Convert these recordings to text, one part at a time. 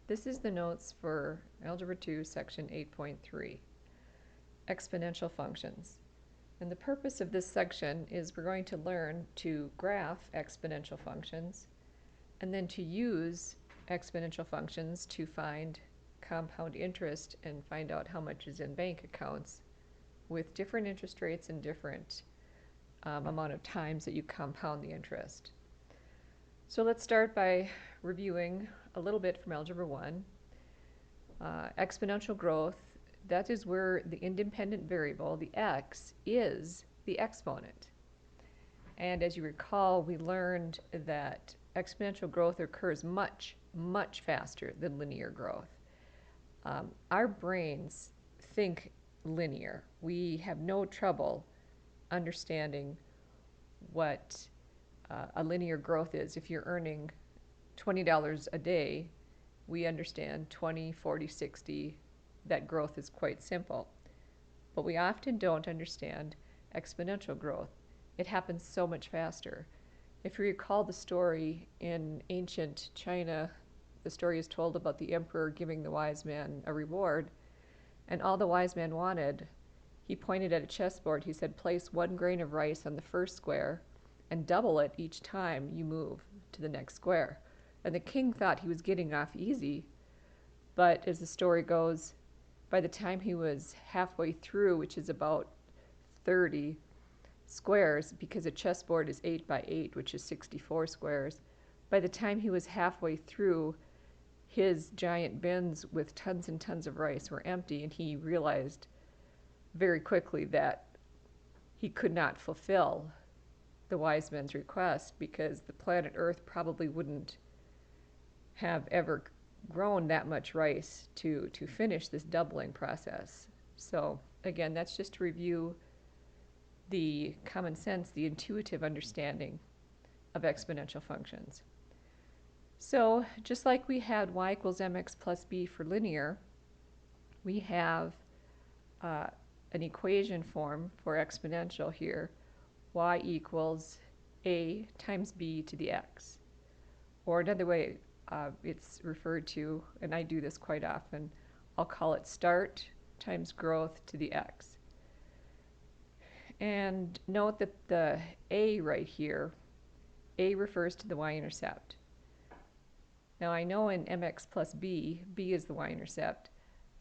This is the notes for Algebra 2, Section 8.3, Exponential Functions. And the purpose of this section is we're going to learn to graph exponential functions and then to use exponential functions to find compound interest and find out how much is in bank accounts with different interest rates and different amount of times that you compound the interest. So let's start by reviewing a little bit from Algebra 1. Exponential growth, that is where the independent variable, the x, is the exponent. And as you recall, we learned that exponential growth occurs much, much faster than linear growth. Our brains think linear. We have no trouble understanding what a linear growth is. If you're earning $20 a day, we understand 20, 40, 60, that growth is quite simple. But we often don't understand exponential growth. It happens so much faster. If you recall the story in ancient China, the story is told about the emperor giving the wise man a reward, and all the wise man wanted, he pointed at a chessboard, he said, place 1 grain of rice on the first square and double it each time you move to the next square. And the king thought he was getting off easy, but as the story goes, by the time he was halfway through, which is about 30 squares, because a chessboard is 8 by 8, which is 64 squares, by the time he was halfway through, his giant bins with tons and tons of rice were empty, and he realized very quickly that he could not fulfill the wise man's request because the planet Earth probably wouldn't have ever grown that much rice to finish this doubling process. So again, that's just to review the common sense, the intuitive understanding of exponential functions. So just like we had y equals mx plus b for linear, we have an equation form for exponential here, y equals a times b to the x. Or another way it's referred to, and I do this quite often, I'll call it start times growth to the x. And note that the a right here, a refers to the y-intercept. Now I know in mx plus b, b is the y-intercept.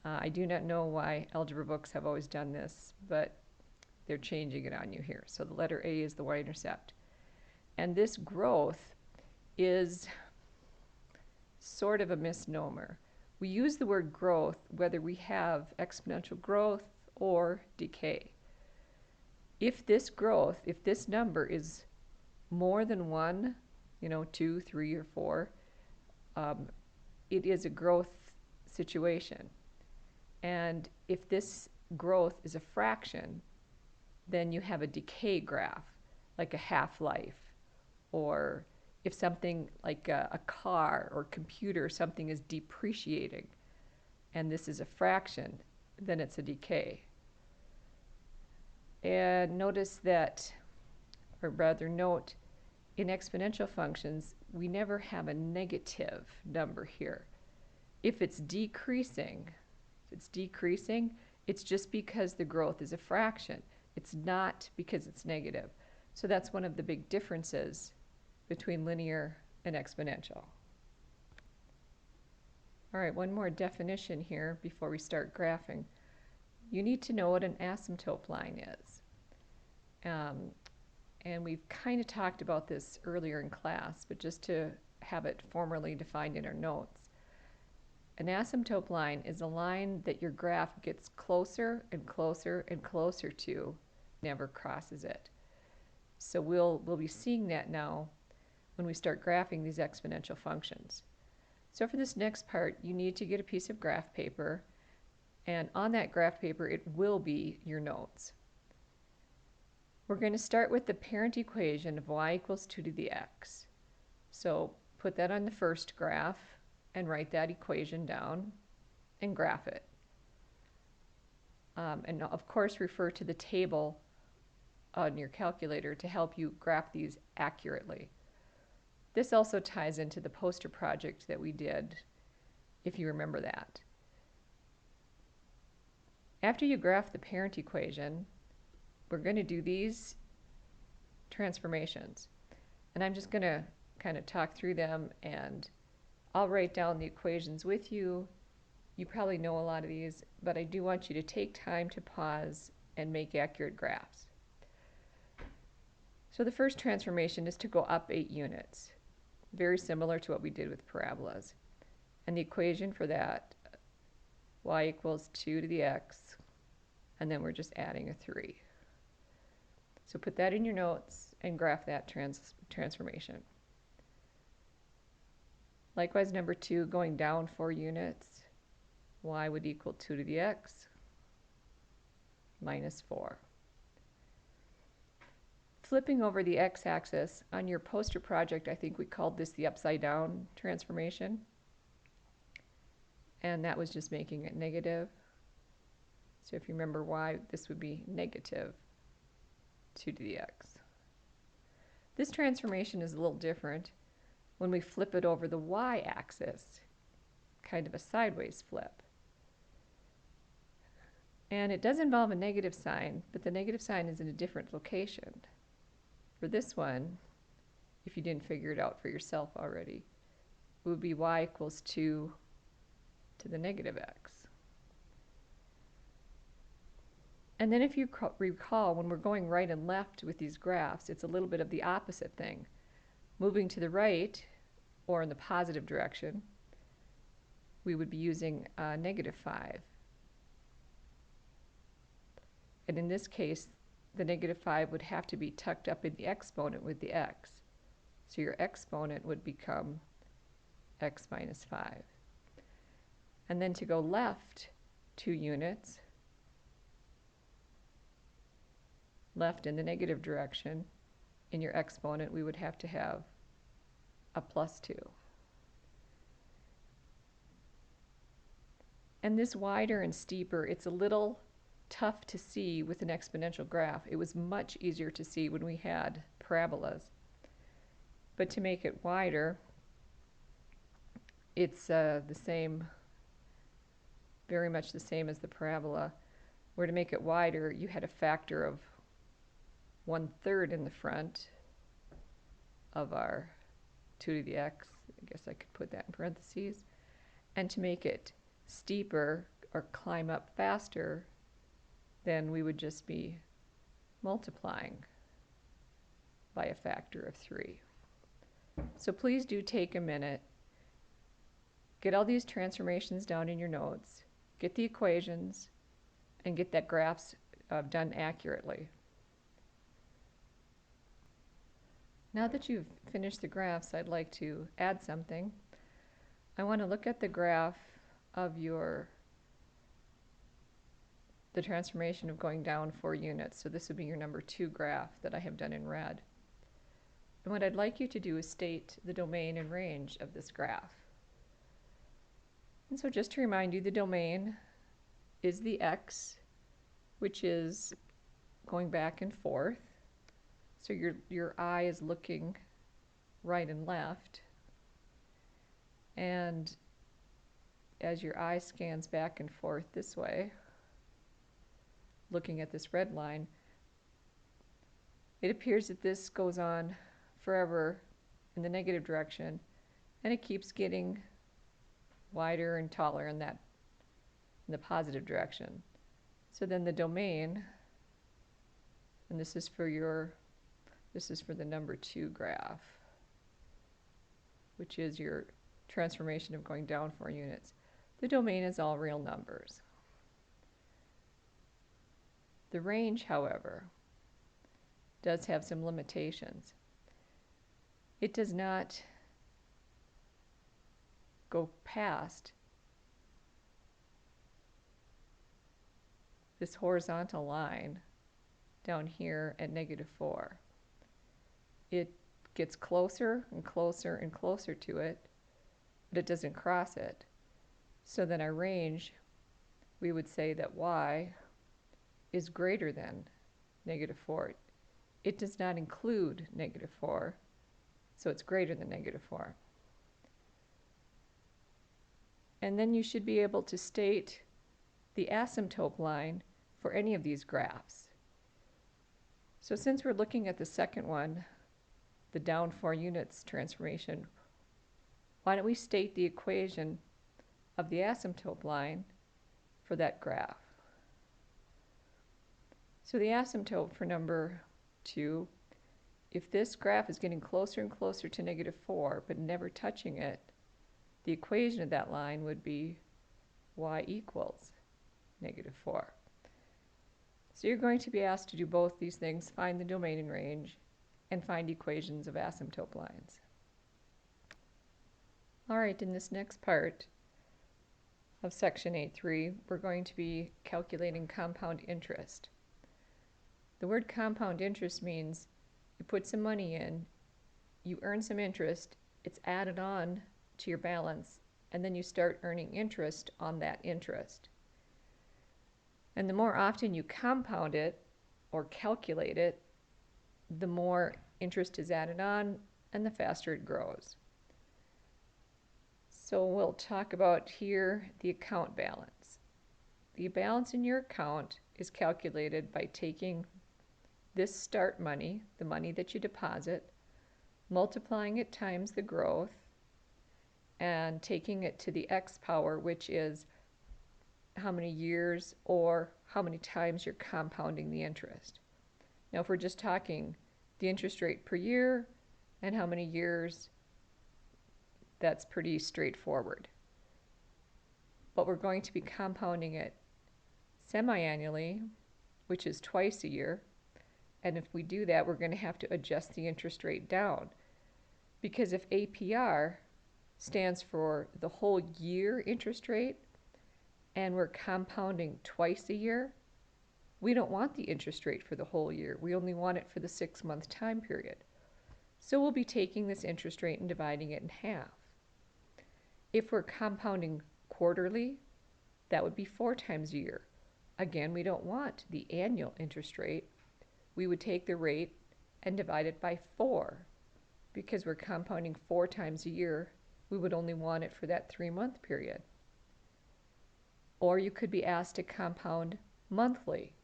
I do not know why algebra books have always done this, but they're changing it on you here. So the letter a is the y-intercept. And this growth is sort of a misnomer. We use the word growth whether we have exponential growth or decay. If this growth, if this number is more than 1, 2, 3, or 4, it is a growth situation. And if this growth is a fraction, then you have a decay graph, like a half-life. Or if something like a car or computer or something is depreciating, and this is a fraction, then it's a decay. And notice that, or rather note, in exponential functions, we never have a negative number here. If it's decreasing, it's just because the growth is a fraction. It's not because it's negative. So that's one of the big differences between linear and exponential. All right, one more definition here before we start graphing. You need to know what an asymptote line is. And we've kind of talked about this earlier in class, but just to have it formally defined in our notes. An asymptote line is a line that your graph gets closer and closer and closer to, never crosses it. So we'll be seeing that now when we start graphing these exponential functions. So for this next part, you need to get a piece of graph paper, and on that graph paper it will be your notes. We're going to start with the parent equation of y equals 2 to the x. So put that on the first graph and write that equation down and graph it. And of course refer to the table on your calculator to help you graph these accurately. This also ties into the poster project that we did if you remember that. After you graph the parent equation, we're going to do these transformations. And I'm just going to kind of talk through them, and I'll write down the equations with you. You probably know a lot of these, but I do want you to take time to pause and make accurate graphs. So the first transformation is to go up 8 units, very similar to what we did with parabolas. And the equation for that, y equals 2 to the x, and then we're just adding a 3. So put that in your notes and graph that transformation. Likewise, number 2, going down 4 units, y would equal 2 to the x minus 4. Flipping over the x-axis, on your poster project, I think we called this the upside down transformation. And that was just making it negative. So if you remember y, this would be negative 2 to the x. This transformation is a little different when we flip it over the y-axis, kind of a sideways flip. And it does involve a negative sign, but the negative sign is in a different location. For this one, if you didn't figure it out for yourself already, it would be y equals 2 to the negative x. And then if you recall, when we're going right and left with these graphs, it's a little bit of the opposite thing. Moving to the right, or in the positive direction, we would be using negative 5. And in this case, the negative 5 would have to be tucked up in the exponent with the x. So your exponent would become x minus 5. And then to go left 2 units, left in the negative direction, in your exponent we would have to have a plus 2. And this wider and steeper, it's a little tough to see with an exponential graph. It was much easier to see when we had parabolas. But to make it wider, it's the same, very much the same as the parabola, where to make it wider you had a factor of 1/3 in the front of our 2 to the x. I guess I could put that in parentheses. And to make it steeper or climb up faster, then we would just be multiplying by a factor of 3. So please do take a minute, get all these transformations down in your notes, get the equations, and get that graphs done accurately. Now that you've finished the graphs, I'd like to add something. I want to look at the graph of the transformation of going down 4 units. So this would be your number 2 graph that I have done in red. And what I'd like you to do is state the domain and range of this graph. And so just to remind you, the domain is the x, which is going back and forth. So your eye is looking right and left. And as your eye scans back and forth this way, looking at this red line, it appears that this goes on forever in the negative direction, and it keeps getting wider and taller in the positive direction. So then the domain, and this is for the number 2 graph, which is your transformation of going down 4 units. The domain is all real numbers. The range, however, does have some limitations. It does not go past this horizontal line down here at -4. It gets closer and closer and closer to it, but it doesn't cross it. So then our range, we would say that y is greater than -4. It does not include -4, so it's greater than -4. And then you should be able to state the asymptote line for any of these graphs. So since we're looking at the second one, the down 4 units transformation, why don't we state the equation of the asymptote line for that graph? So the asymptote for number 2, if this graph is getting closer and closer to -4 but never touching it, the equation of that line would be y equals -4. So you're going to be asked to do both these things, find the domain and range, and find equations of asymptote lines. All right, in this next part of section 8.3, we're going to be calculating compound interest. The word compound interest means you put some money in, you earn some interest, it's added on to your balance, and then you start earning interest on that interest. And the more often you compound it or calculate it, the more interest is added on and the faster it grows. So we'll talk about here the account balance. The balance in your account is calculated by taking this start money, the money that you deposit, multiplying it times the growth, and taking it to the x power, which is how many years or how many times you're compounding the interest. Now, if we're just talking the interest rate per year and how many years, that's pretty straightforward. But we're going to be compounding it semi-annually, which is twice a year. And if we do that, we're going to have to adjust the interest rate down. Because if APR stands for the whole year interest rate, and we're compounding twice a year, we don't want the interest rate for the whole year. We only want it for the 6-month time period. So we'll be taking this interest rate and dividing it in half. If we're compounding quarterly, that would be 4 times a year. Again, we don't want the annual interest rate. We would take the rate and divide it by 4. Because we're compounding 4 times a year, we would only want it for that 3-month period. Or you could be asked to compound monthly.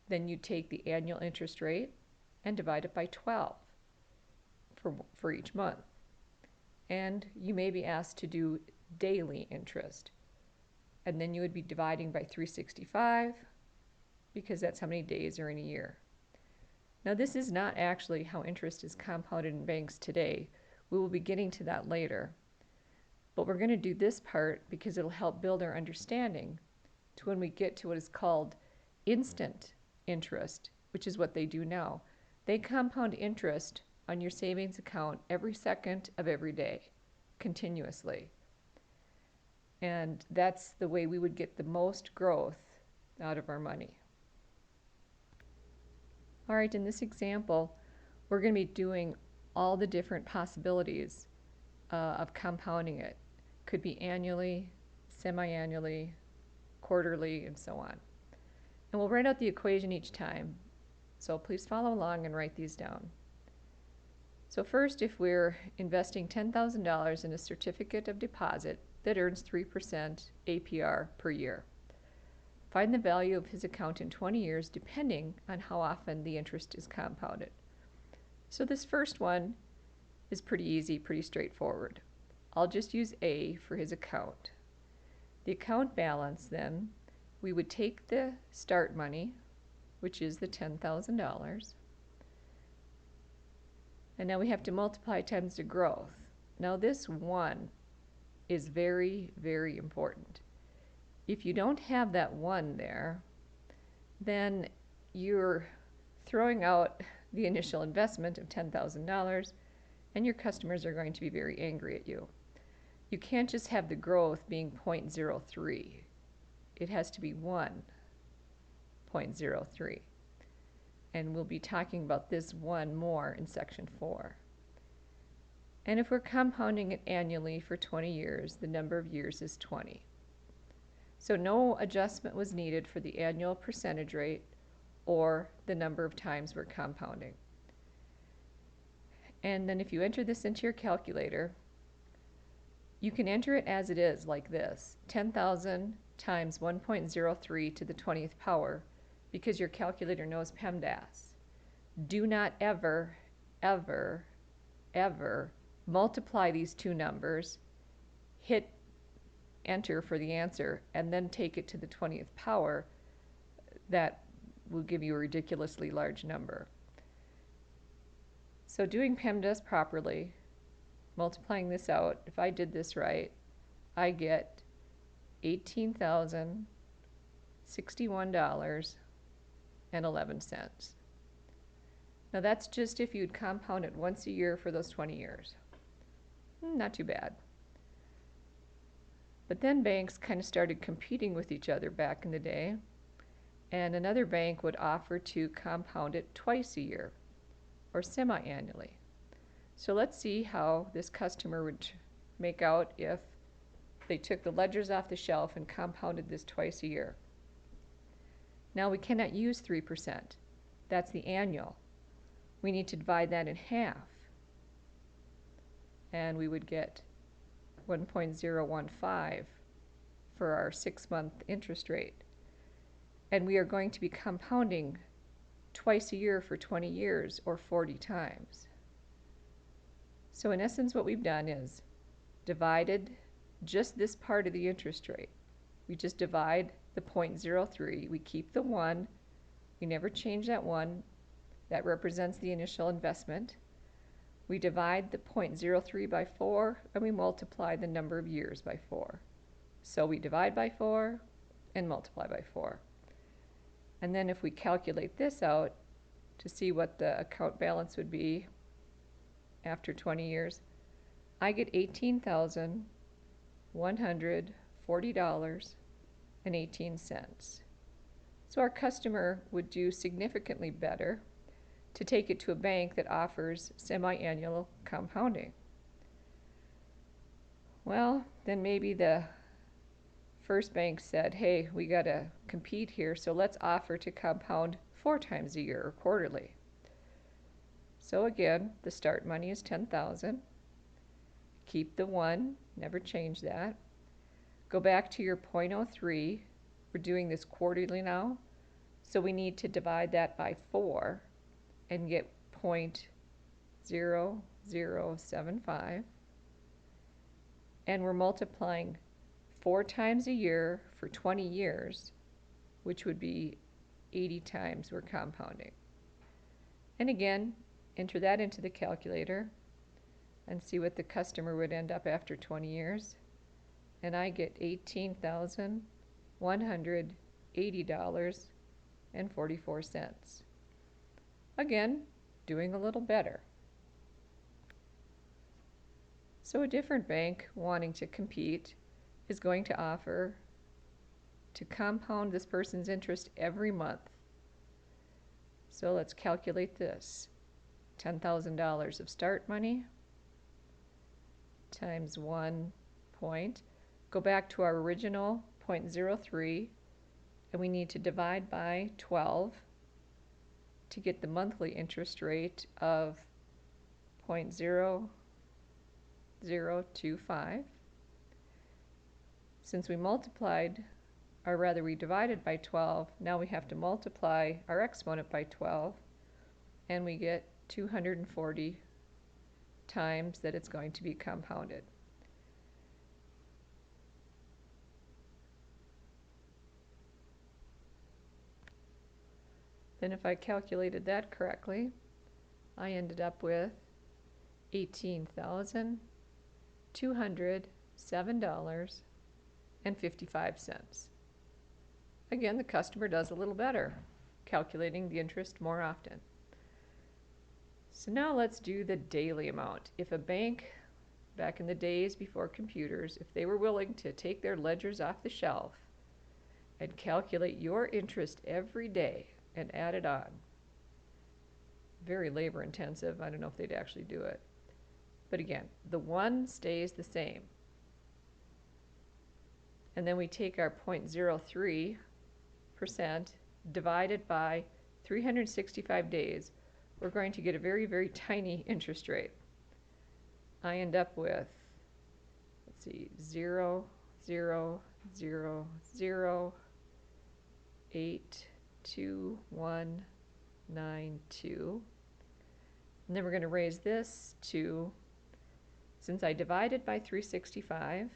Then you take the annual interest rate and divide it by 12 for each month. And you may be asked to do daily interest. And then you would be dividing by 365 because that's how many days are in a year. Now, this is not actually how interest is compounded in banks today. We will be getting to that later. But we're going to do this part because it'll help build our understanding to when we get to what is called instant interest, which is what they do now. They compound interest on your savings account every second of every day, continuously. And that's the way we would get the most growth out of our money. All right, in this example, we're going to be doing all the different possibilities of compounding it. Could be annually, semi-annually, quarterly, and so on. And we'll write out the equation each time. So please follow along and write these down. So first, if we're investing $10,000 in a certificate of deposit that earns 3% APR per year, find the value of his account in 20 years depending on how often the interest is compounded. So this first one is pretty easy, pretty straightforward. I'll just use A for his account. The account balance then, we would take the start money, which is the $10,000, and now we have to multiply times the growth. Now this 1 is very, very important. If you don't have that 1 there, then you're throwing out the initial investment of $10,000 and your customers are going to be very angry at you. You can't just have the growth being 0.03. It has to be 1.03. And we'll be talking about this 1 more in section 4. And if we're compounding it annually for 20 years, the number of years is 20. So no adjustment was needed for the annual percentage rate or the number of times we're compounding. And then if you enter this into your calculator, You can enter it as it is, like this: 10,000 times 1.03 to the 20th power, because your calculator knows PEMDAS. Do not ever, ever, ever multiply these two numbers, hit enter for the answer, and then take it to the 20th power. That will give you a ridiculously large number. So doing PEMDAS properly, multiplying this out, if I did this right, I get $18,061.11. Now that's just if you'd compound it once a year for those 20 years. Not too bad. But then banks kind of started competing with each other back in the day, and another bank would offer to compound it twice a year, or semi-annually. So let's see how this customer would make out if they took the ledgers off the shelf and compounded this twice a year. Now we cannot use 3%. That's the annual. We need to divide that in half, and we would get 1.015 for our 6-month interest rate. And we are going to be compounding twice a year for 20 years, or 40 times. So in essence, what we've done is divided just this part of the interest rate. We just divide the 0.03. We keep the 1. We never change that 1. That represents the initial investment. We divide the 0.03 by 4, and we multiply the number of years by 4. So we divide by 4 and multiply by 4. And then if we calculate this out to see what the account balance would be after 20 years, I get $18,140.18. So our customer would do significantly better to take it to a bank that offers semi-annual compounding. Well, then maybe the first bank said, hey, we got to compete here, so let's offer to compound 4 times a year or quarterly. So again, the start money is $10,000. Keep the 1, never change that. Go back to your 0.03. We're doing this quarterly now, so we need to divide that by 4 and get 0.0075. And we're multiplying 4 times a year for 20 years, which would be 80 times we're compounding. And again, enter that into the calculator and see what the customer would end up after 20 years. And I get $18,180.44. Again, doing a little better. So a different bank wanting to compete is going to offer to compound this person's interest every month. So let's calculate this. $10,000 of start money times 1 point. Go back to our original 0.03, and we need to divide by 12 to get the monthly interest rate of 0.0025. Since we multiplied, or rather we divided by 12, now we have to multiply our exponent by 12, and we get 240 times that it's going to be compounded. Then if I calculated that correctly, I ended up with $18,207.55. Again, the customer does a little better, calculating the interest more often. So now let's do the daily amount. If a bank, back in the days before computers, if they were willing to take their ledgers off the shelf and calculate your interest every day and add it on, very labor intensive. I don't know if they'd actually do it. But again, the 1 stays the same. And then we take our 0.03% divided by 365 days. We're going to get a very, very tiny interest rate. I end up with, let's see, 0, 0, 0, 0, 8, 2, 1, 9, 2. And then we're going to raise this to, since I divided by 365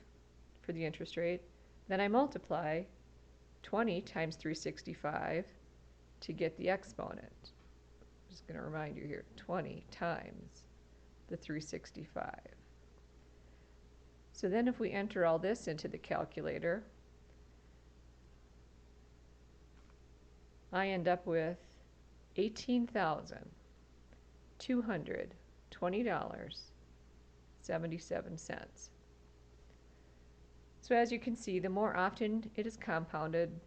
for the interest rate, then I multiply 20 times 365 to get the exponent. I'm just going to remind you here, 20 times the 365. So then if we enter all this into the calculator, I end up with $18,220.77. So as you can see, the more often it is compounded,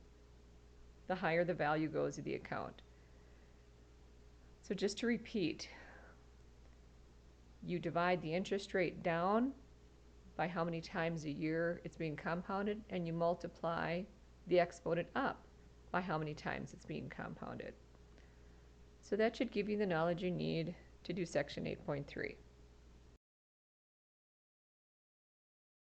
the higher the value goes of the account. So just to repeat, you divide the interest rate down by how many times a year it's being compounded, and you multiply the exponent up by how many times it's being compounded. So that should give you the knowledge you need to do section 8.3.